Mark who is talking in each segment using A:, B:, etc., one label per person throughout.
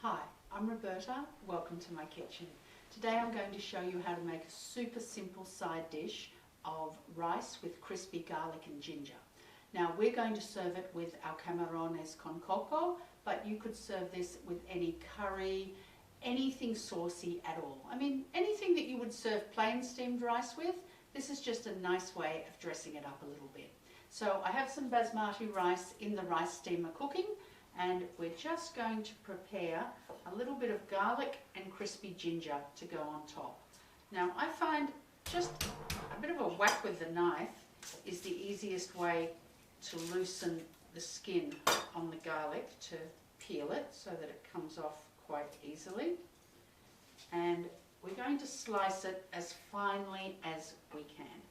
A: Hi, I'm Roberta. Welcome to my kitchen. Today I'm going to show you how to make a super simple side dish of rice with crispy garlic and ginger. Now we're going to serve it with our camarones con coco, but you could serve this with any curry, anything saucy at all. I mean, anything that you would serve plain steamed rice with. This is just a nice way of dressing it up a little bit. So I have some basmati rice in the rice steamer cooking, and we're just going to prepare a little bit of garlic and crispy ginger to go on top. Now I find just a bit of a whack with the knife is the easiest way to loosen the skin on the garlic, to peel it so that it comes off quite easily. And we're going to slice it as finely as we can.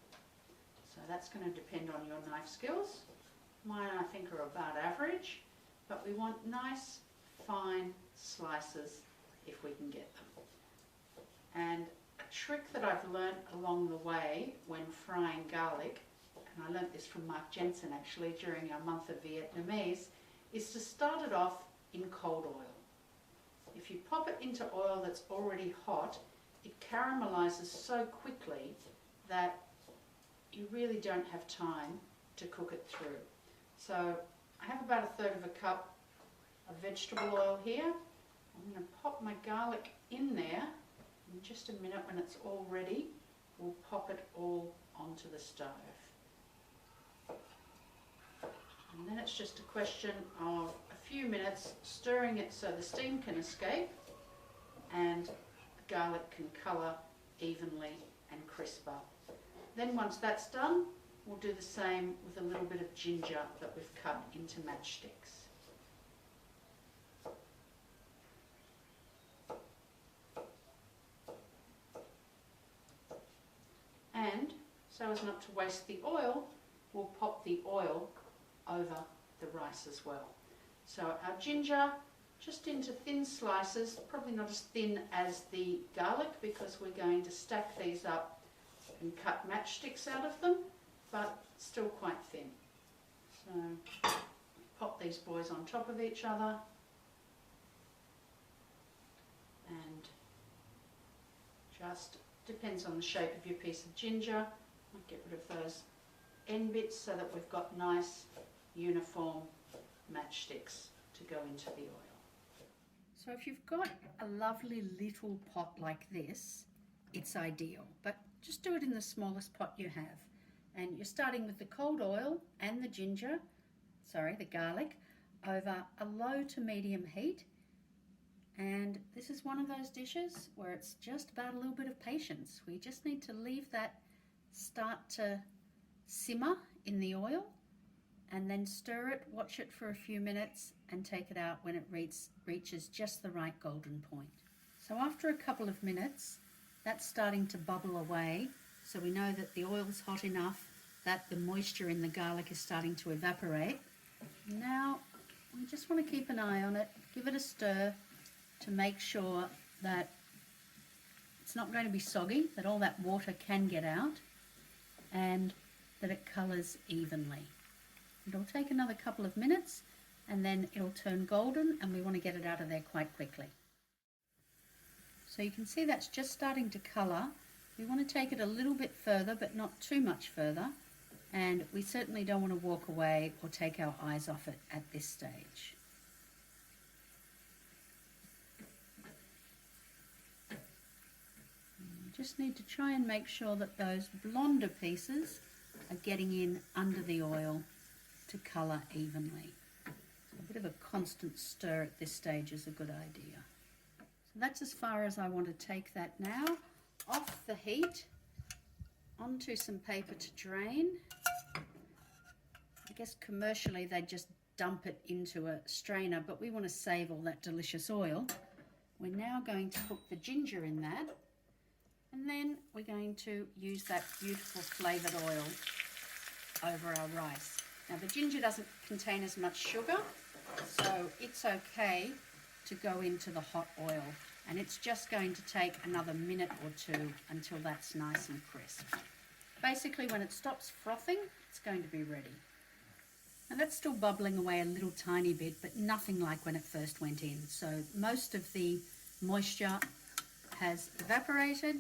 A: So that's going to depend on your knife skills. Mine I think are about average, but we want nice fine slices if we can get them. And a trick that I've learnt along the way when frying garlic, and I learnt this from Mark Jensen actually during our month of Vietnamese, is to start it off in cold oil. If you pop it into oil that's already hot, it caramelizes so quickly that you really don't have time to cook it through. So I have about 1/3 of a cup of vegetable oil here. I'm going to pop my garlic in there. In just a minute, when it's all ready, we'll pop it all onto the stove. And then it's just a question of a few minutes stirring it so the steam can escape and the garlic can colour evenly and crisp up. Then once that's done, we'll do the same with a little bit of ginger that we've cut into matchsticks. And so as not to waste the oil, we'll pop the oil over the rice as well. So our ginger just into thin slices, probably not as thin as the garlic because we're going to stack these up and cut matchsticks out of them, but still quite thin. So pop these boys on top of each other, and just depends on the shape of your piece of ginger. I'll get rid of those end bits so that we've got nice uniform matchsticks to go into the oil. So if you've got a lovely little pot like this, it's ideal, but just do it in the smallest pot you have. And you're starting with the cold oil and the garlic, over a low to medium heat. And this is one of those dishes where it's just about a little bit of patience. We just need to leave that start to simmer in the oil, and then stir it, watch it for a few minutes, and take it out when it reaches just the right golden point. So after a couple of minutes, that's starting to bubble away, so we know that the oil's hot enough that the moisture in the garlic is starting to evaporate. Now we just want to keep an eye on it, give it a stir to make sure that it's not going to be soggy, that all that water can get out, and that it colours evenly. It'll take another couple of minutes and then it'll turn golden, and we want to get it out of there quite quickly. So you can see that's just starting to colour. We want to take it a little bit further, but not too much further, and we certainly don't want to walk away or take our eyes off it at this stage. You just need to try and make sure that those blonder pieces are getting in under the oil to colour evenly. So a bit of a constant stir at this stage is a good idea. So that's as far as I want to take that now. Off the heat, onto some paper to drain. I guess commercially they just dump it into a strainer, but we want to save all that delicious oil. We're now going to put the ginger in that, and then we're going to use that beautiful flavoured oil over our rice. Now the ginger doesn't contain as much sugar, so it's okay to go into the hot oil, and it's just going to take another minute or two until that's nice and crisp. Basically when it stops frothing, it's going to be ready. And that's still bubbling away a little tiny bit, but nothing like when it first went in. So most of the moisture has evaporated,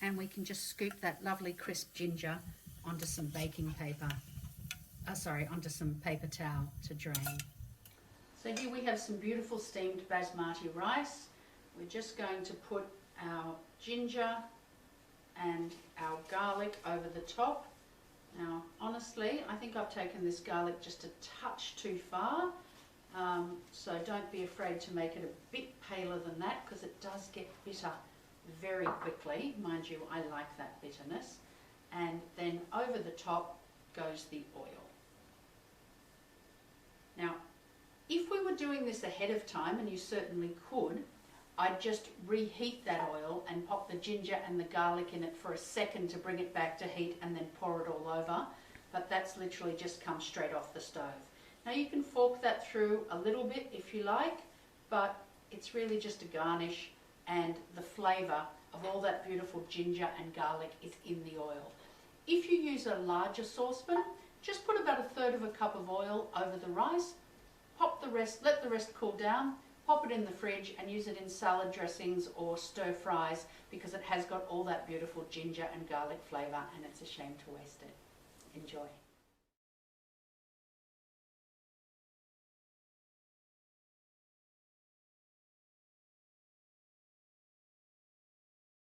A: and we can just scoop that lovely crisp ginger onto some baking paper, onto some paper towel to drain. So here we have some beautiful steamed basmati rice. We're just going to put our ginger and our garlic over the top. Now, honestly, I think I've taken this garlic just a touch too far, so don't be afraid to make it a bit paler than that, because it does get bitter very quickly. Mind you, I like that bitterness. And then over the top goes the oil. Now, if we were doing this ahead of time, and you certainly could, I'd just reheat that oil and pop the ginger and the garlic in it for a second to bring it back to heat and then pour it all over. But that's literally just come straight off the stove. Now you can fork that through a little bit if you like, but it's really just a garnish, and the flavour of all that beautiful ginger and garlic is in the oil. If you use a larger saucepan, just put about 1/3 cup of oil over the rice, pop the rest, let the rest cool down, pop it in the fridge and use it in salad dressings or stir fries, because it has got all that beautiful ginger and garlic flavour, and it's a shame to waste it. Enjoy.